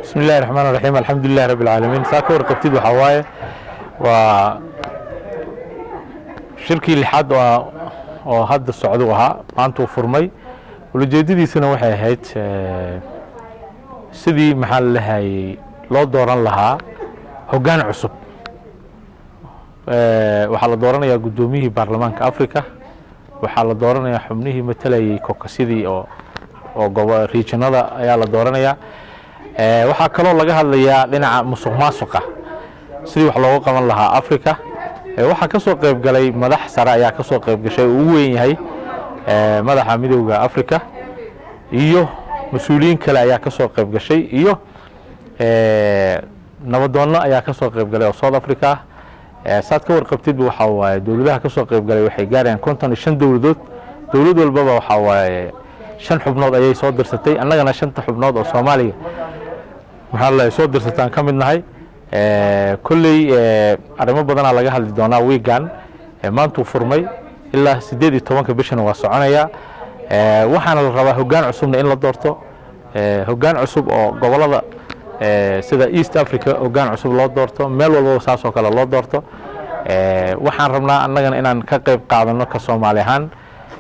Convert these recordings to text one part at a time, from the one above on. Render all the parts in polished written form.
بسم الله الرحمن الرحيم الحمد لله رب العالمين ساكور قبتيد وحواي وشركي لحد وهذا السعودوها أنتو فرمي ولجديدي سنة وحي هيت سيدي محل هاي لو دوران لها هوغان عصب وحال دوران يا قدوميه برلمانك أفريكا وحال دوران يا حمنيه مثلي كوكاسيدي أو ريجنادا ayaa la dooranaya waxa kale oo laga hadlayaa dhinaca musuqmaasuqa sidii wax looga qaban lahaa Afrika waxa ka soo qayb galay madax sare ayaa ka soo qayb gashay uu weyn yahay madaxa midowga Afrika iyo mas'uuliyiin kale ayaa ka soo qayb gashay iyo nabadoonna ayaa ka soo qayb galay oo South Africa saad ka warqabtid waxa waaye dawladaha ka soo qayb galay waxay gaareen 55 dawladood dawlad walba waxa waaye shan xubnood ayay soo dirsatay annagana shanta xubnood oo Soomaaliya waxa la soo dirsataan ka mid nahay kulli arrimo badan laga hadli doonaa weegan maanta furmay ilaa 18 bishan waa soconaya waxaana la rabaa hoggaan cusubna in la doorto hoggaan cusub oo gobolada sida East Africa hoggaan cusub loo doorto meel walba saas oo kale loo doorto waxaan rabnaa annagana inaan ka qayb qaadano ka Soomaaliyan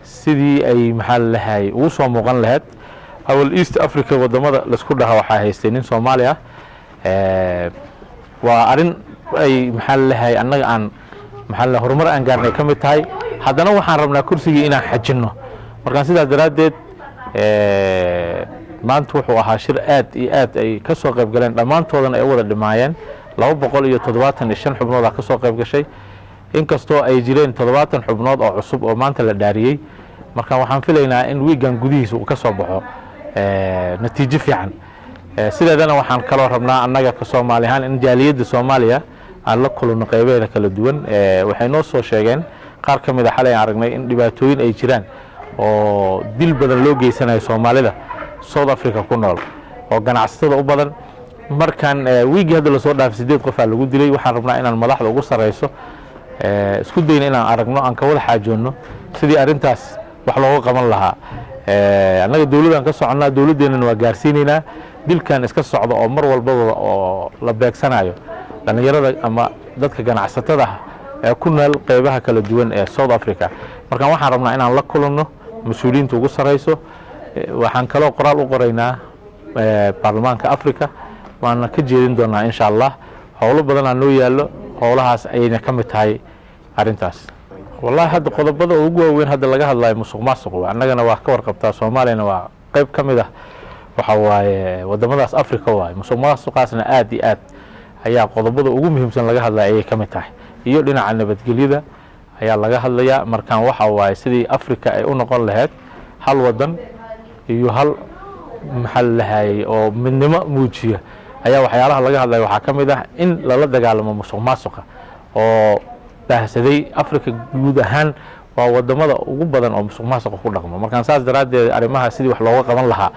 sidii ay maxal lahaay ugu soo muuqan lahayd awal East Africa wadamada la isku dhaha waxa haystay nin Soomaali ah waa arin ay maxal lahaay annaga aan maxal horumar aan gaarnay kamid tahay haddana waxaan rabnaa kursiga inaan xajino markaan sidaas daraadeed maanta wuxuu ahaa shir aad iyo aad ay ka soo qayb galeen dhamaantoodana ay wada dhimaayeen 275 xubnood ka soo qayb gashay inkastoo ay jireen 70 xubnood oo cusub oo maanta la dhaariyay marka waxaan filaynaa in weegan gudihiisa uu ka soo baxo natiijo fiican sidaadana waxaan kala rabnaa annaga ka Soomaaliyan in jaaliyada Soomaaliya aan la kulano qaybaha kala duwan waxay noo soo sheegeen qaar kamid ah xalay aragnay in dhibaatooyin ay jiraan oo dil badan loo geysanayo Soomaalida South Africa ku nool oo ganacsatada u badan markan weegi hadda la soo dhaafay 8 qof lagu dilay waxaan rabnaa inaan madaxda ugu sareyso isku dayna inaan aragno aan ka wada xaajoono sidii arintaas wax looga qaban lahaa annaga dawladdan ka soconaa dawladdeena waa gaarsiinayna dilkan iska socdo oo mar walba oo la beegsanayo dhalinyarada ama dadka ganacsatada ee ku nool qaybaha kala duwan ee South Africa marka waxaan rabnaa inaan la kulano mas'uuliyiinta ugu sareyso waxaan kala qoraal u qoraynaa baarlamaanka Afrika waana ka jeedin doonaa insha Allah howlo badan aan noo yaalo howlahaas ayna ka mid tahay arintaas والله هذا قضبضه ugu weyn hada laga hadlayo musuqmaasuq annagana waa ka warqabtaa Soomaaliyeena waa qayb kamid ah waxa waaye wadamadaas Afrika waa musuqmaasuqaasna aad iyo aad ayaa qodobada ugu muhiimsan laga hadlayo ay kamid tahay iyo dhinaca nabadgelyada ayaa laga hadlayaa markaan waxa waaye sidii Afrika ay u noqon lahayd hal wadan iyo hal maxal lahaay oo midnimo muujiya ayaa waxyaalaha laga hadlayo waxa kamid ah in la dagaalamo musuqmaasuqa oo bahsaday Afrika guud ahaan waa wadamada ugu badan oo musuqmaasuqa ku dhaqmo markaan saas daraadeed arimaha sidii wax looga qaban lahaa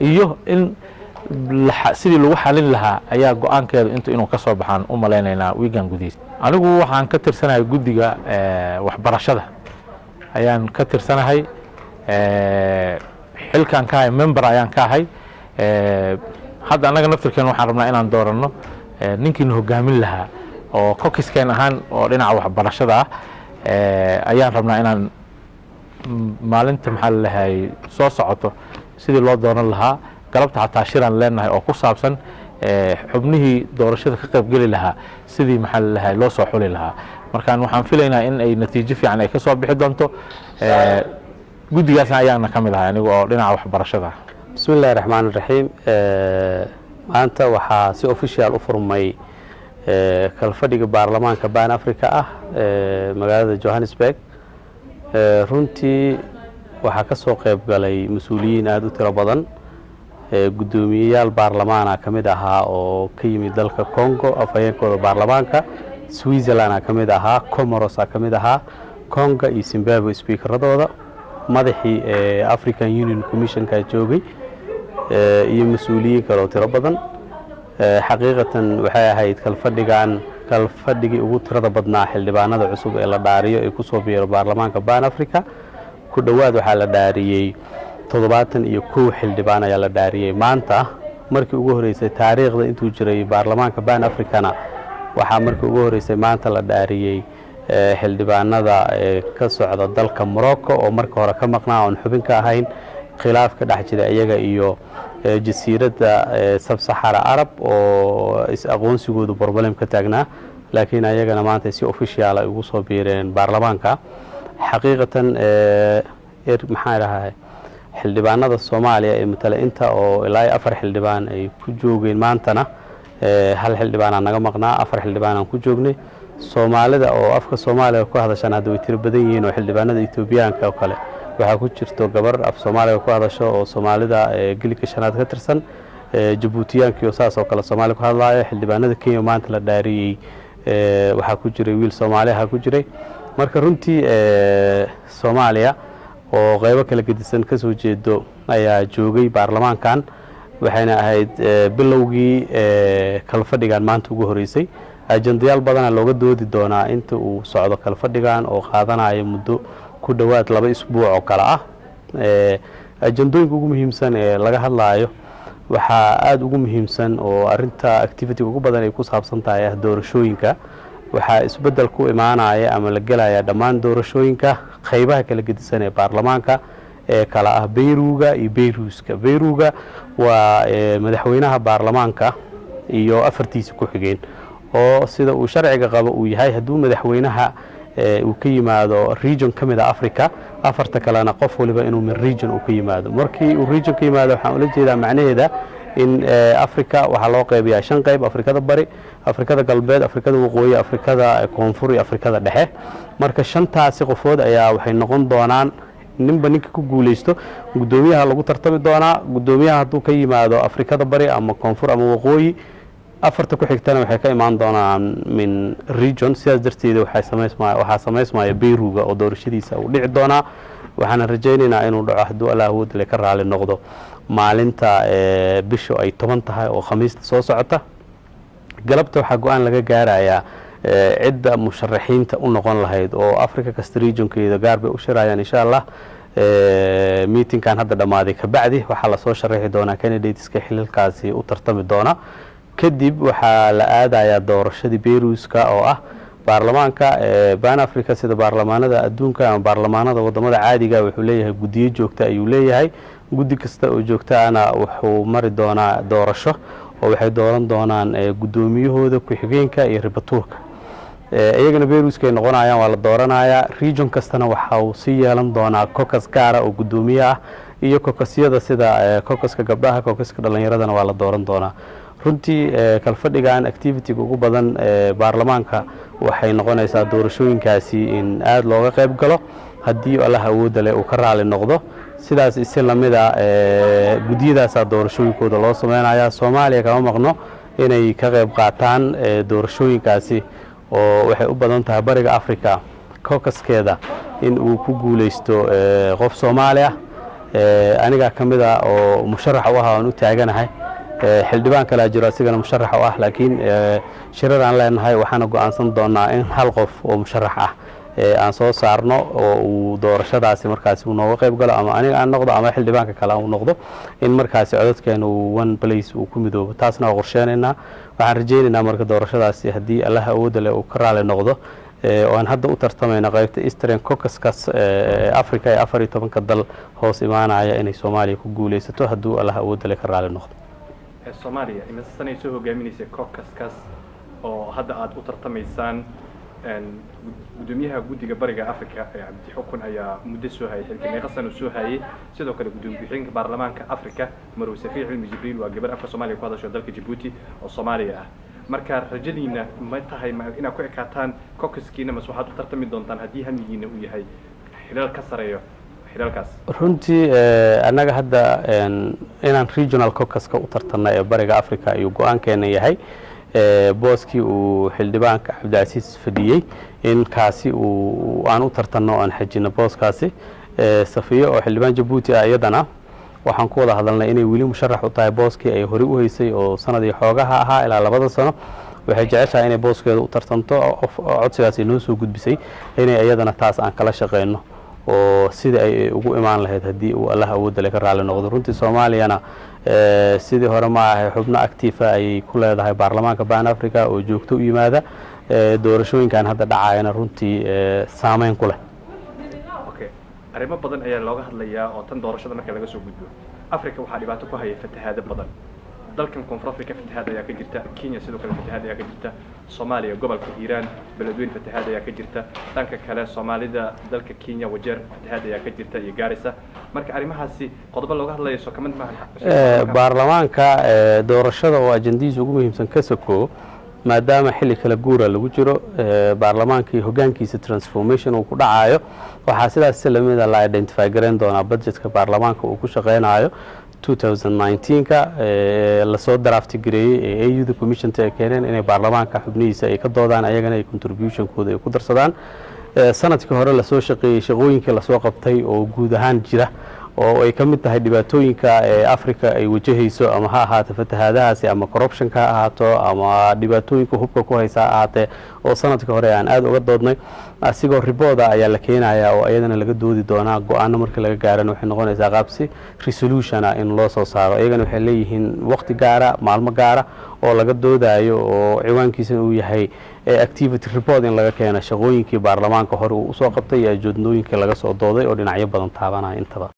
iyo in sidii lagu xalin lahaa ayaa go'aankeedu inuu ka soo baxaan u maleynayna weegan gudihiisa anigu waxaan ka tirsanahay guddiga waxbarashada ayaan ka tirsanahay xilkan ka ahay member ayaan ka ahay hadda anaga naftirkeen waxaan rabnaa inaan doorano ninkii hogaamin lahaa oo kokiskan ahaan oo dhinaca waxbarashada ah ayaan rabnaa inaan maalinta maxal lahaay soo socoto sidii loo dooran lahaa galabta xataa shiraan leenahay oo ku saabsan xubnihii doorashada ka qayb gali lahaa sidii maxal lahaay loo soo xuli lahaa markaan waxaan filaynaa in ay natiijo fiican ay ka soo bixi doonto guddigaasna ayaana ka mid ahay anigu oo dhinaca waxbarashada bismillaahir rahmaanir rahiim maanta waxaa si official u furmay kalfadhiga baarlamaanka Pan Africa ah magaalada Johannesburg runtii waxa ka soo qayb galay mas'uuliyiin aad u tiro badan gudoomiyayaal baarlamaana kamid ahaa oo ka yimid dalka Congo afayeenkooda baarlamaanka Switzerland kamid ahaa Comoros kamid ahaa Congo iyo Zimbabwe speakeradooda madaxii African Union Commission ka joogay iyo mas'uuliyiin kale oo tiro badan xaqiiqatan waxay ahayd kalfadhigii ugu tirada badnaa xildhibaanada cusub ee la dhaariyo ee ku soo biiro baarlamaanka Pan Africa ku dhawaad waxa la dhaariyay 71 xildhibaan ayaa la dhaariyay maanta markii ugu horeysay taariikhda intuu jiray baarlamaanka ban africana waxaa markii ugu horeysay maanta la dhaariyey xildhibaanada ka socda dalka Morocco oo markii hore ka maqnaa oon xubin ka ahayn khilaaf ka dhex jira iyaga iyo jasiiradda sub-Sahara Arab oo is aqoonsigoodu problem ka taagnaa laakiin ayagana maanta si official ay ugu soo biireen baarlamaanka xaqiiqatan maxaa rahay xildhibaanada Soomaaliya ee matala inta oo ilaa 4 xildhibaan ay ku joogeen maantana hal xildhibaan naga maqnaa 4 xildhibaan aan ku joognay Soomaalida oo afka Soomaaliya ku hadashan hadda way tiro badan yihiin oo xildhibaanada Itoobiyaanka oo kale waxa ku jirto gabar af Soomaaliya ku hadasho oo Soomaalida gilka shanaad ka tirsan Djibouti-yaanka iyo saas oo kale Soomaali ku hadlayo xildhibaanada Kenya maanta la dhaariyay waxa ku jiray wiil Soomaali ah ku jiray marka runtii Soomaaliya oo qaybo kala gedisan ka soo jeedo ayaa joogay baarlamaankan waxayna ahayd bilowgii kala fadhigan maanta ugu horeysay ajandayaal badan looga doodi doonaa inta uu socdo kala fadhigan oo qaadanayo muddo ku dhawaad 2 isbuuc oo kala ah ajandooyinka ugu muhiimsan ee laga hadlayo waxa aad ugu muhiimsan oo arinta activity ugu badan ay ku saabsan tahay doorashooyinka waxa isbedel ku imaanaya ama la galaya dhammaan doorashooyinka qaybaha kala gedisan ee baarlamaanka ee kala ah Beyruga iyo Beyruuska Beyruga waa madaxweynaha baarlamaanka iyo afartiisa ku xigeen oo sida uu sharciga qabo uu yahay haduu madaxweynaha uu ka yimaado region kamid ah Africa afarta kalena qof waliba inuu min region uu ka yimaado markii uu region ka yimaado waxaan ula jeedaa macnaheeda in Africa waxa loo qaybiyaa 5 qayb Afrikada bari Afrikada galbeed Afrikada waqooyi Afrikada koonfur iyo Afrikada dhexe marka shantaasi qofood ayaa waxay noqon doonaan ninba ninka ku guuleysto gudoomiyaha lagu tartami doonaa gudoomiyaha haduu ka yimaado Afrikada bari ama koonfur ama waqooyi afarta ku xigtana waxay ka imaan doonaan min region sidaas darteeda waxa sameysmaya Beyruga oo doorashadiisa uu dhici doona waxaan rajaynaynaa inuu dhaco haduu Allah wadle ka raali noqdo maalinta bisho ay 10 tahay oo khamiista soo socota galabta waxa go'aan laga gaarayaa cidda musharaxiinta u noqon lahayd oo Africa kasta regionkeeda gaar bay u shirayaan insha Allah meeting kan hadda dhamaaday ka bacdi waxa la soo sharaxi doonaa candidateska xililkaasi u tartami doona kadib waxa la aadayaa doorashadii Beyruuska oo ah baarlamaanka ban Africa sida baarlamaanada adduunka ama baarlamaanada wadamada caadiga wuxuu leeyahay gudiyo joogta ayuu leeyahay gudi kasta oo joogtaana wuxuu mari doonaa doorasho oo waxay dooran doonaan gudoomiyahooda ku xigeenka iyo ribatuurka iyagana Beyruuska ay noqonayaan waa la dooranayaa region kastana waxa uu si yeelan doonaa caucus gaara oo gudoomiyaha iyo caucusyada sida caucuska gabdhaha caucuska dhalinyaradana waa la dooran doonaa runtii kala fadhigan activity ugu badan baarlamaanka waxay noqonaysaa doorashooyinkaasi in aad looga qayb galo hadii Allah awood leh uu ka raali noqdo sidaas isla lamida gudiyadaas doorashooyinkooda loo sameeynaya Soomaaliya kama maqno inay ka qayb qaataan doorashooyinkaasi oo waxay u badan tahay bariga Afrika caucuskeeda in uu ku guuleysto qof Soomaali ah aniga kamida oo musharax u ahaa oo u taaganahay xildhibaan kala jiro asigana musharax u ah laakiin shirar aan leenahay waxaan go'aansan doonaa in hal qof oo musharax ah aan soo saarno oo uu doorashadaasi markaas uu nooga qayb galo ama aniga aan noqdo ama xildhibaanka kale uu noqdo in markaas codadkeena uu one place uu ku midoobo taasna waa qorsheenayna waxaan rajaynaynaa marka doorashadaasi hadii Allah awood leh uu ka raali noqdo oo aan hadda u tartamayna qaybta Eastern Caucasus Africa ee 14 dal hoos imaanaya inay Soomaaliya ku guuleysato haduu Allah awood leh ka raali noqdo Soomaaliya imisa sanay soo hogaaminaysa caucus oo hadda aad u tartamaysaan gudoomiyaha gudiga bariga Afrika ee Cabdi Xukun ayaa muddo soo hayay xilka meeqa sano soo hayay sidoo kale gudoomiyaha baarlamaanka Afrika Marwo Safiya Cilmi Jibriil waa gabar afka Soomaaliya ku hadasho dalka Djibouti oo Soomaaliya ah marka rajadiina ma tahay inaad ku ekaataan caucuskiina mas waxaad u tartami doontaan hadii hamigiina uu yahay xilal ka sareeyo xilaalkaas runtii anaga hadda inaan regional caucuska u tartanay ee bariga Afrika iyo go'aankeena yahay booski uu xildhibaanka Cabdicasiis fadhiyay in kaasi uu aan u tartano aan xajino booskaasi Safiya oo xildhibaan Djibouti ah iyadana waxaan ku wada hadalnay inay wili musharax u tahay booski ay hore u haysay oo sanadii xoogaha ahaa ilaa 2 sano waxay jeceshahay inay booskeeda u tartanto codsigaasi noo soo gudbisay inay iyadana taas aan kala shaqeyno oo sidii ay ugu imaan lahayd haddii uu Allah awoodda leh ka raali noqdo runtii Soomaaliyana sidii hore ma ahay xubno active ay ku leedahay baarlamaanka Pan Africa oo joogto u yimaada doorashooyinkan hadda dhacayna runtii saameyn ku leh arrimo badan ayaa looga hadlayaa oo tan doorashada marka laga soo gudbo Afrika waxaa dhibaato ku haya fatahaado badan dalkan Koonfur Afrika fatahaad ayaa ka jirta Kenya sidoo kale fatahaad ayaa ka jirta Soomaaliya gobolka Hiiraan beledweyne fatahaad ayaa ka jirta dhanka kale Soomaalida dalka Kenya wajeer fatahaad ayaa ka jirta iyo Gaarisa marka arrimahaasi qodobo looga hadlayo soo kamid maaha baarlamaanka doorashada oo ajandiisa ugu muhiimsan ka soko maadaama xilli kala guura lagu jiro baarlamaankii hoggaankiisa transformation uu ku dhacayo waxa sidaas lamida la identify gareyn doona budgetka baarlamaanka uu ku shaqeynayo 2019ka la soo draft gareeyay AU commission ta keeneen inay baarlamaanka xubnihiisa ay ka doodaan ayagana ay contribution kooda ay ku darsadaan sanadkii hore la soo shaqeeyay shaqooyinka la soo qabtay oo guud ahaan jira oo ay kamid tahay dhibaatooyinka Afrika ay wajahayso ama ha ahaato fatahaadahaasi ama corruption ka ahaato ama dhibaatooyinka hubka ku haysa ahaatee oo sanadkii hore aan aad uga doodnay asigoo ribooda ayaa la keenayaa oo ayadana laga doodi doonaa go'aano marka laga gaarana waxay noqonaysaa qaabsi resolution in loo soo saaro ayagana waxay leeyihiin waqti gaara maalmo gaara oo laga doodayo oo ciwaankiisa uu yahay activity report in laga keeno shaqooyinkii baarlamaanka hore uu soo qabtay iyo ajoodnooyinkii laga soo dooday oo dhinacyo badan taabanaya intaba